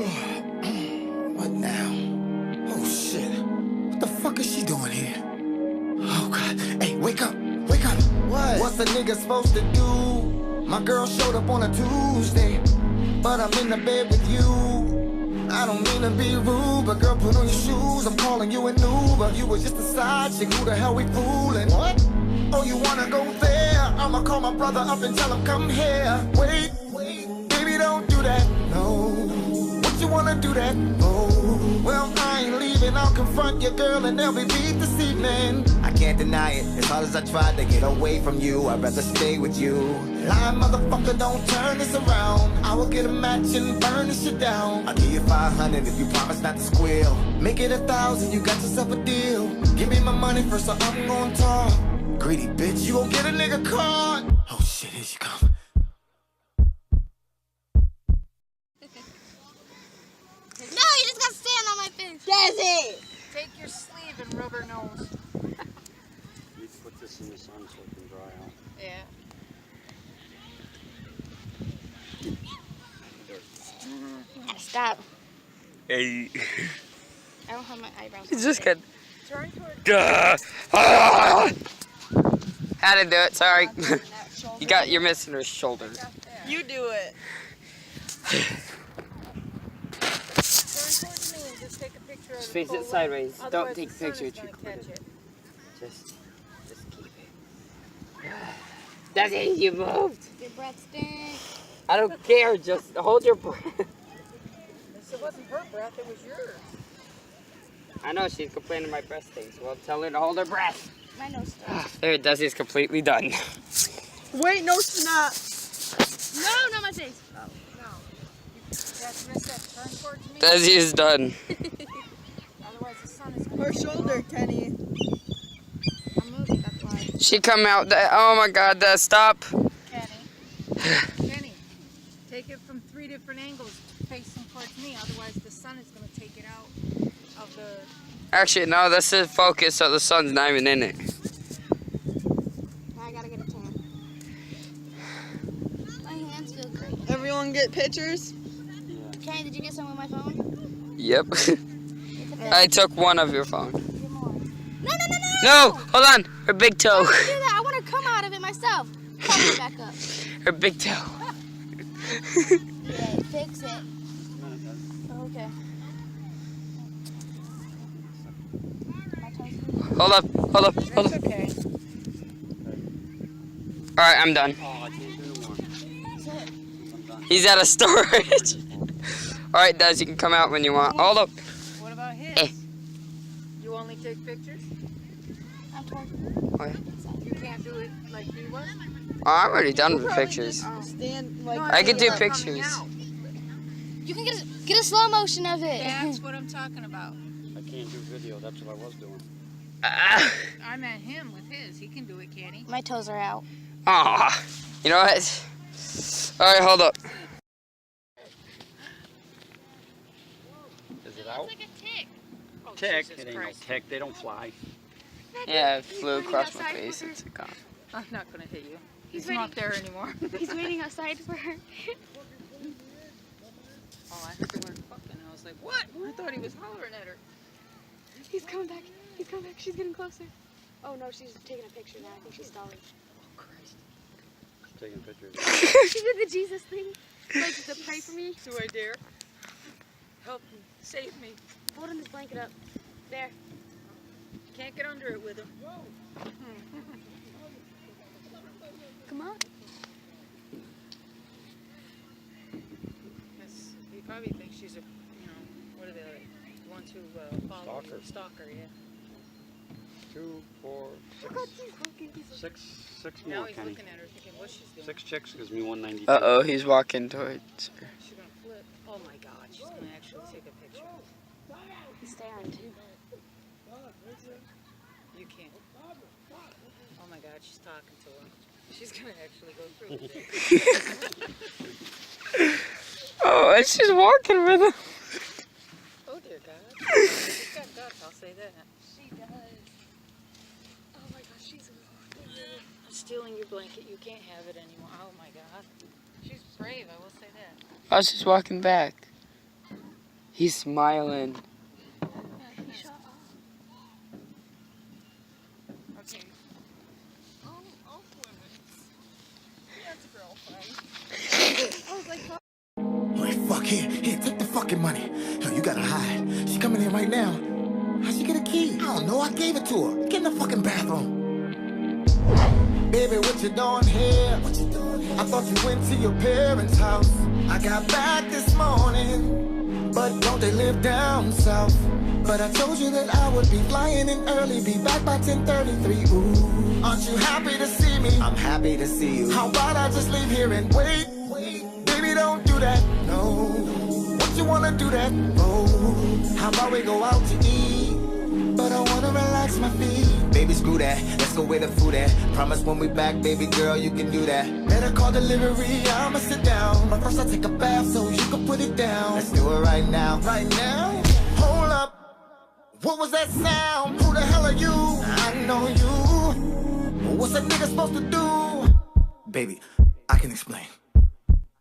What now? Oh shit. What the fuck is she doing here? Oh god. Hey, wake up. Wake up. What? What's a nigga supposed to do? My girl showed up on a Tuesday, but I'm in the bed with you. I don't mean to be rude, but girl, put on your shoes. I'm calling you an Uber. You was just a side chick. Who the hell we fooling? What? Oh, you wanna go there? I'ma call my brother up and tell him come here. Wait, baby, don't do that. No. What you wanna do that? Oh. Well, I ain't leaving. I'll confront your girl and they'll be beat this evening. I can't deny it. As hard as I tried to get away from you, I'd rather stay with you. Lying motherfucker, don't turn this around. I will get a match and burn this shit down. I'll give you 500 if you promise not to squeal. Make it 1,000, you got yourself a deal. Give me my money first or I'm gonna talk. Greedy bitch, you gon' get a nigga caught. Oh shit, here she come. No, you just got sand on my face. Desi! Take your sleeve and rub her nose. You put this in the sun so it can dry out. Yeah. Gotta stop. Hey. I don't have my eyebrows. It's just good. Turn toward How to do it, sorry. You're missing her shoulder. You do it. Turn towards me and just take a picture of Just it. face full it sideways. length. Don't Otherwise take the a sun picture is too gonna quick. catch it. Just keep it. That's it, you moved. Your breath stinks. I don't care, just hold your breath. It wasn't her breath, it was yours. I know, she's complaining my breath stinks. Well, tell her to hold her breath. My nose stinks. There it does, it's completely done. Wait, no, it's not. No, not my face. No. That's miss that. Turn towards me. Desi is done. Otherwise the sun is gonna Her catch it. shoulder, Kenny. I'm moving, that's why. She come out, oh my god, stop. Kenny, take it from 3 different angles, facing towards me. Otherwise the sun is gonna take it out of the. Actually, no, this is focus, so the sun's not even in it. I gotta get a tan. My hands feel great. Everyone get pictures? Kenny, did you get some with my phone? Yep. It's a I took one of your phone. Get more. No! No, hold on. Her big toe. Don't do that. I want to come out of it myself. Come it back up. Her big toe. Yeah, fix it. Okay. My toes feel- Hold up. That's okay. Alright, I'm done. Oh, I can't do no more. He's out of storage. Alright, Des, you can come out when you want. Hold up. What about his? Eh. You only take pictures? I'm torn. You can't do it like he was? Oh, I'm already done with pictures. Stand like. I can do Not coming pictures. out. You can get a slow motion of it. That's what I'm talking about. I can't do video. That's what I was doing. Ah. I'm at him with his. He can do it, can't he? My toes are out. Aw. You know what? Alright, hold up. Is it out? Like a tick. Oh, Tick. Jesus It ain't no Christ. tick. They don't fly. Yeah, it flew across my face. It's a con. I'm not going to hit you. He's waiting. not there anymore. He's waiting outside for her. Oh, I heard the word fucking. I was like, what? I thought he was hollering at her. He's coming back. He's coming back. She's getting closer. Oh no, she's taking a picture now. I think she's stalling. Oh, Christ. Just taking pictures. She did the Jesus thing. Like to pray for me. Do I dare? Help me. Save me. Holding this blanket up. There. Can't get under it with him. Come on. Yes, he probably thinks she's a, what are they, like, ones who follow Stalker. Stalker, yeah. 2, 4, 6. Six Now more, he's Kenny. looking at her thinking what she's doing. 6 chicks gives me 192. Uh-oh, he's walking towards her. She's going to flip. Oh my God, she's going to actually take a picture. He's staring too. You can't. Oh my God, she's talking to him. She's going to actually go through with it. Oh, and she's walking with him. Oh dear God. She's got guts, I'll say that. She does. Oh my gosh, she's. I'm stealing your blanket. You can't have it anymore. Oh my God. She's brave, I will say that. Oh, she's walking back. He's smiling. Okay. Wait, fuck, here, take the fucking money. Yo, you gotta hide. She coming in right now. How'd she get a key? I don't know, I gave it to her. Get in the fucking bathroom. Baby, what you doing here? I thought you went to your parents' house. I got back this morning, but don't they live down south? But I told you that I would be flying in early, be back by 10:33. Ooh, aren't you happy to see me? I'm happy to see you. How about I just leave here and wait? Baby, don't do that, no. What you wanna do that? Oh, how about we go out to eat? But I wanna relax my feet. Baby, screw that. Let's go where the food at. Promise when we back, baby girl, you can do that. Better call delivery, I'ma sit down. But first I'll take a bath so you can put it down. Let's do it right now. Right now? Hold up. What was that sound? Who the hell are you? I know you. What's a nigga supposed to do? Baby, I can explain.